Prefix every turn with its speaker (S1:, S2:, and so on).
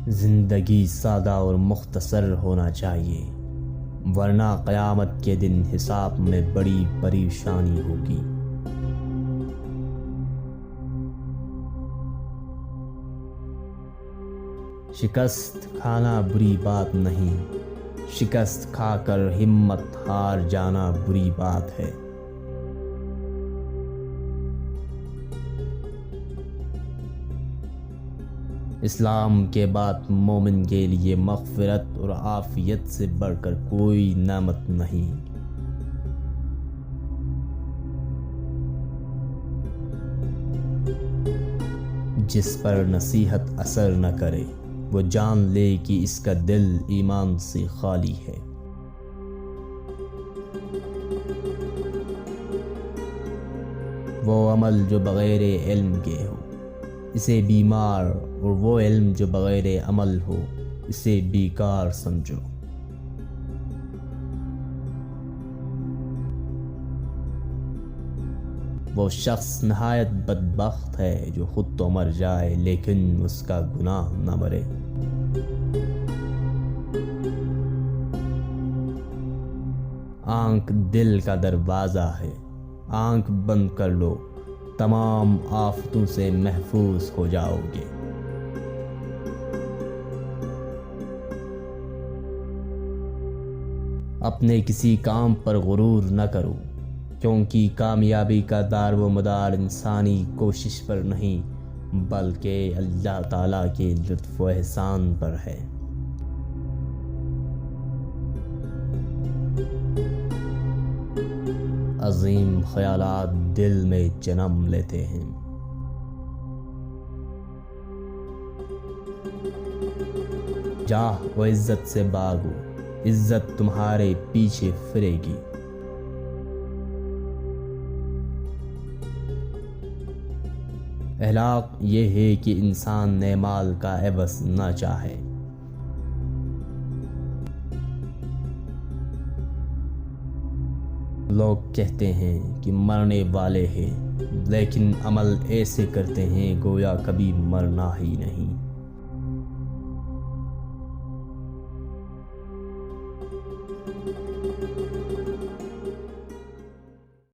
S1: زندگی سادہ اور مختصر ہونا چاہیے، ورنہ قیامت کے دن حساب میں بڑی پریشانی ہوگی۔ شکست کھانا بری بات نہیں، شکست کھا کر ہمت ہار جانا بری بات ہے۔ اسلام کے بعد مومن کے لیے مغفرت اور عافیت سے بڑھ کر کوئی نعمت نہیں۔ جس پر نصیحت اثر نہ کرے وہ جان لے کہ اس کا دل ایمان سے خالی ہے۔ وہ عمل جو بغیر علم کے ہو اسے بیمار، اور وہ علم جو بغیر عمل ہو اسے بیکار سمجھو۔ وہ شخص نہایت بدبخت ہے جو خود تو مر جائے لیکن اس کا گناہ نہ مرے۔ آنکھ دل کا دروازہ ہے، آنکھ بند کر لو، تمام آفتوں سے محفوظ ہو جاؤ گے۔ اپنے کسی کام پر غرور نہ کرو، کیونکہ کامیابی کا دار و مدار انسانی کوشش پر نہیں بلکہ اللہ تعالیٰ کے لطف و احسان پر ہے۔ عظیم خیالات دل میں جنم لیتے ہیں۔ جاہ و عزت سے بھاگو، عزت تمہارے پیچھے پھرے گی۔ اخلاق یہ ہے کہ انسان نئے مال کا عوض نہ چاہے۔ لوگ کہتے ہیں کہ مرنے والے ہیں، لیکن عمل ایسے کرتے ہیں گویا کبھی مرنا ہی نہیں۔